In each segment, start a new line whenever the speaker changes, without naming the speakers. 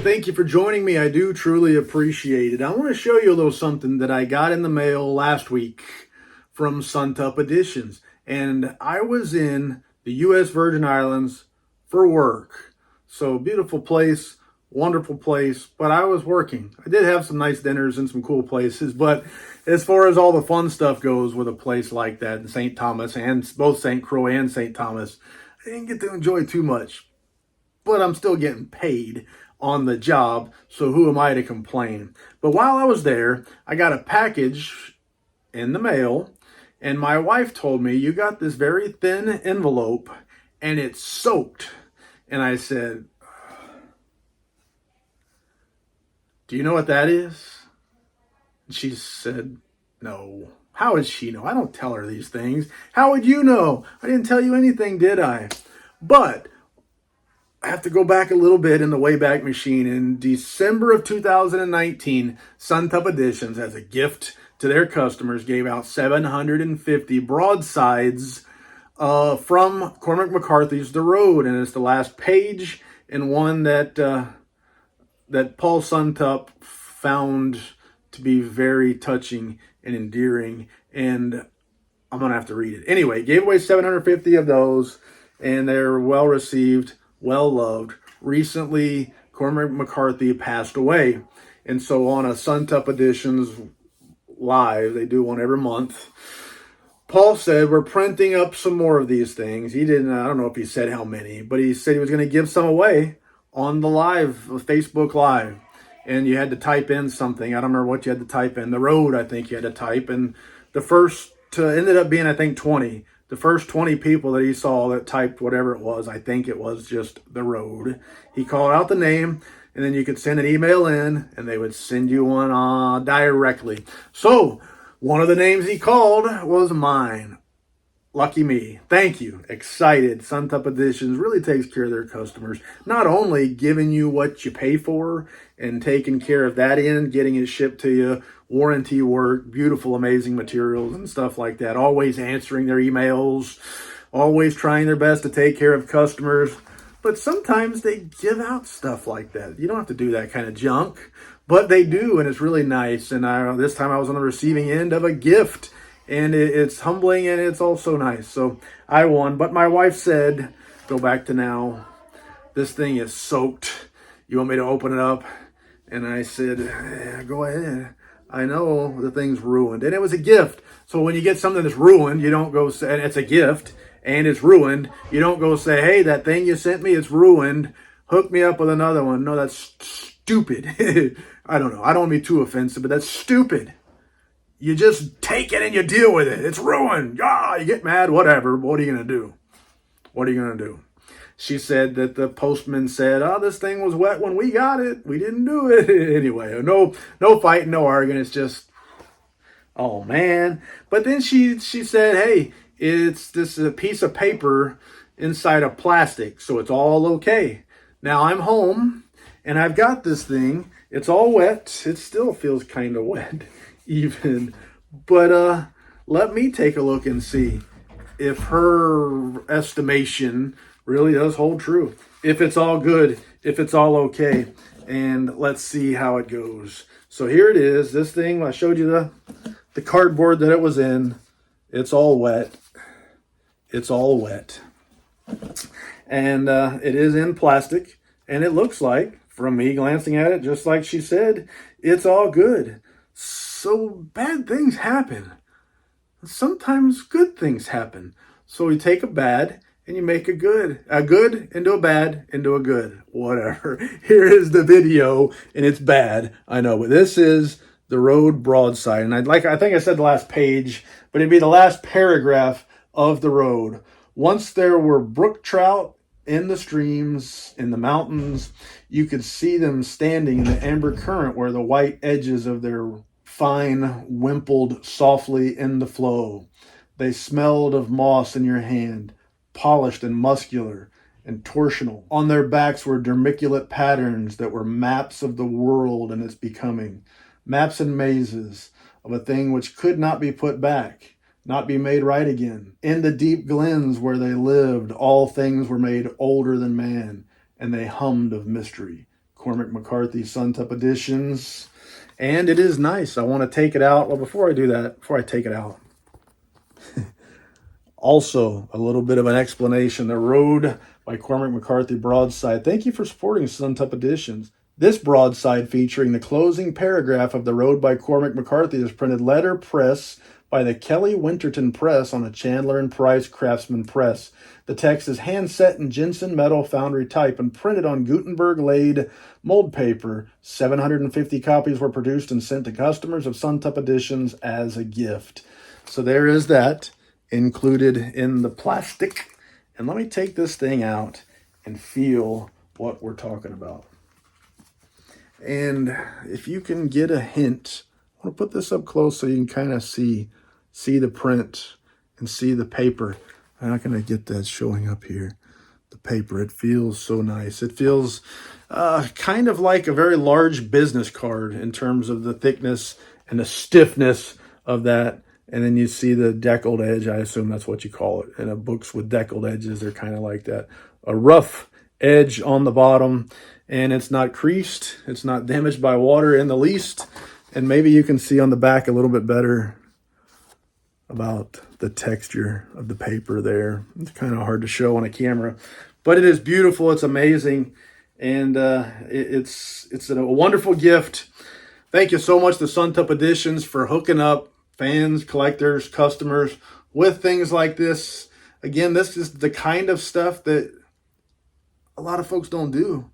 thank you for joining me. I do truly appreciate it. I want to show you a little something that I got in the mail last week from Suntup Editions. And I was in the U.S. Virgin Islands for work. So beautiful place, wonderful place, but I was working. I did have some nice dinners in some cool places, but as far as all the fun stuff goes with a place like that in St. Thomas, and both St. Croix and St. Thomas, I didn't get to enjoy too much. But I'm still getting paid on the job, so who am I to complain? But while I was there, I got a package in the mail, and my wife told me, you got this very thin envelope, and it's soaked. And I said, do you know what that is? And she said, no. How would she know? I don't tell her these things. How would you know? I didn't tell you anything, did I? But I have to go back a little bit in the Wayback Machine. In December of 2019, Suntup Editions, as a gift to their customers, gave out 750 broadsides from Cormac McCarthy's The Road. And it's the last page, and one that Paul Suntup found to be very touching and endearing. And I'm going to have to read it. Anyway, gave away 750 of those, and they're well received, well loved. Recently, Cormac McCarthy passed away. And so on a Suntup Editions Live, they do one every month, Paul said, we're printing up some more of these things. He didn't, I don't know if he said how many, but he said he was going to give some away on the live, Facebook Live. And you had to type in something. I don't remember what you had to type in. The Road, I think you had to type. And the first, ended up being, I think, 20. The first 20 people that he saw that typed whatever it was, I think it was just The Road. He called out the name, and then you could send an email in, and they would send you one directly. So one of the names he called was mine. Lucky me. Thank you. Excited. Suntup Editions really takes care of their customers. Not only giving you what you pay for and taking care of that end, getting it shipped to you, warranty work, beautiful, amazing materials and stuff like that. Always answering their emails, always trying their best to take care of customers. But sometimes they give out stuff like that. You don't have to do that kind of junk, but they do, and it's really nice. And this time I was on the receiving end of a gift. And it's humbling, and it's also nice. So I won. But my wife said, go back to now, this thing is soaked. You want me to open it up? And I said, go ahead. I know the thing's ruined. And it was a gift. So when you get something that's ruined, you don't go say, and it's a gift, and it's ruined. You don't go say, hey, that thing you sent me, it's ruined. Hook me up with another one. No, that's stupid. I don't know. I don't want to be too offensive, but that's stupid. You just take it and you deal with it. It's ruined. You get mad, whatever. What are you going to do? What are you going to do? She said that the postman said, this thing was wet when we got it. We didn't do it. Anyway, no fighting, no arguing. It's just, oh, man. But then she said, hey, it's a piece of paper inside of plastic, so it's all okay. Now I'm home, and I've got this thing. It's all wet. It still feels kind of wet. Even, but let me take a look and see if her estimation really does hold true, if it's all good, if it's all okay, and let's see how it goes. So here it is. This thing, I showed you the cardboard that it was in. It's all wet. It's all wet, and it is in plastic, and it looks like, from me glancing at it, just like she said, it's all good. So bad things happen. Sometimes good things happen. So you take a bad and you make a good into a bad into a good. Whatever. Here is the video, and it's bad. I know, but this is The Road Broadside. And I think I said the last page, but it'd be the last paragraph of The Road. Once there were brook trout in the streams, in the mountains, you could see them standing in the amber current where the white edges of their fine wimpled softly in the flow. They smelled of moss in your hand, polished and muscular and torsional. On their backs were dermiculate patterns that were maps of the world and its becoming, maps and mazes of a thing which could not be put back, not be made right again. In the deep glens where they lived, all things were made older than man, and they hummed of mystery, Cormac McCarthy Suntup Editions. And it is nice. I want to take it out. Well, before I do that, before I take it out, also a little bit of an explanation. The Road by Cormac McCarthy Broadside. Thank you for supporting Suntup Editions. This broadside, featuring the closing paragraph of The Road by Cormac McCarthy, is printed letterpress by the Kelly Winterton Press on a Chandler and Price Craftsman Press. The text is hand-set in Jensen metal foundry type and printed on Gutenberg-laid mold paper. 750 copies were produced and sent to customers of Suntup Editions as a gift. So there is that included in the plastic. And let me take this thing out and feel what we're talking about. And if you can get a hint, I want to put this up close so you can kind of see the print and see the paper. I'm not going to get that showing up here. The paper, it feels so nice. It feels kind of like a very large business card in terms of the thickness and the stiffness of that. And then you see the deckled edge. I assume that's what you call it. And books with deckled edges, they're kind of like that. A rough edge on the bottom, and it's not creased. It's not damaged by water in the least. And maybe you can see on the back a little bit better about the texture of the paper there. It's kind of hard to show on a camera, but it is beautiful. It's amazing. And it's a wonderful gift. Thank you so much to Suntup Editions for hooking up fans, collectors, customers with things like this. Again, this is the kind of stuff that a lot of folks don't do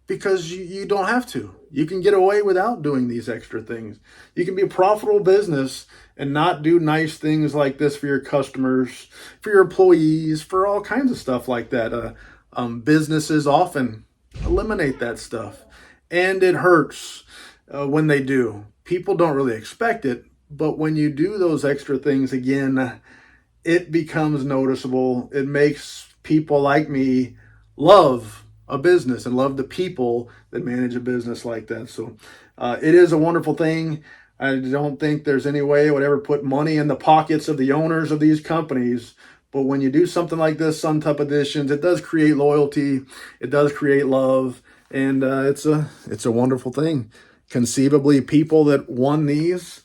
because you don't have to. You can get away without doing these extra things. You can be a profitable business and not do nice things like this for your customers, for your employees, for all kinds of stuff like that. Businesses often eliminate that stuff, and it hurts when they do. People don't really expect it, but when you do those extra things, again, it becomes noticeable. It makes people like me love a business and love the people that manage a business like that. So it is a wonderful thing. I don't think there's any way I would ever put money in the pockets of the owners of these companies. But when you do something like this, Suntup Editions, it does create loyalty. It does create love. And it's a wonderful thing. Conceivably, people that won these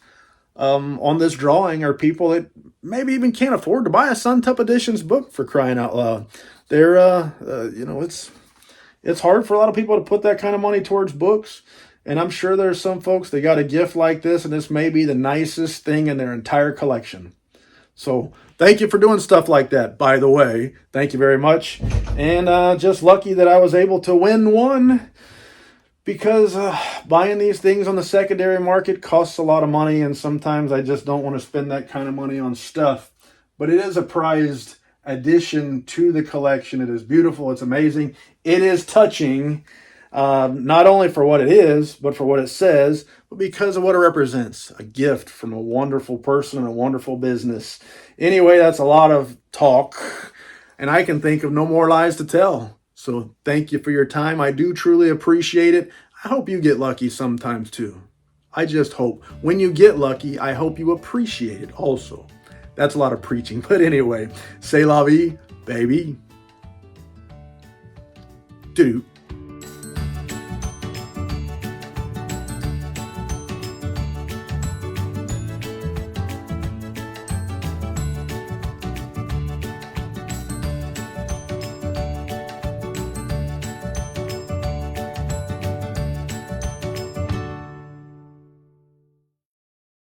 on this drawing are people that maybe even can't afford to buy a Suntup Editions book, for crying out loud. They're, it's hard for a lot of people to put that kind of money towards books. And I'm sure there's some folks that got a gift like this, and this may be the nicest thing in their entire collection. So thank you for doing stuff like that, by the way. Thank you very much. And just lucky that I was able to win one, because buying these things on the secondary market costs a lot of money, and sometimes I just don't want to spend that kind of money on stuff. But it is a prized addition to the collection. It is beautiful. It's amazing. It is touching, not only for what it is, but for what it says, but because of what it represents. A gift from a wonderful person and a wonderful business. Anyway, that's a lot of talk, and I can think of no more lies to tell. So thank you for your time. I do truly appreciate it. I hope you get lucky sometimes too. I just hope when you get lucky, I hope you appreciate it also. That's a lot of preaching. But anyway, c'est la vie, baby. Doo.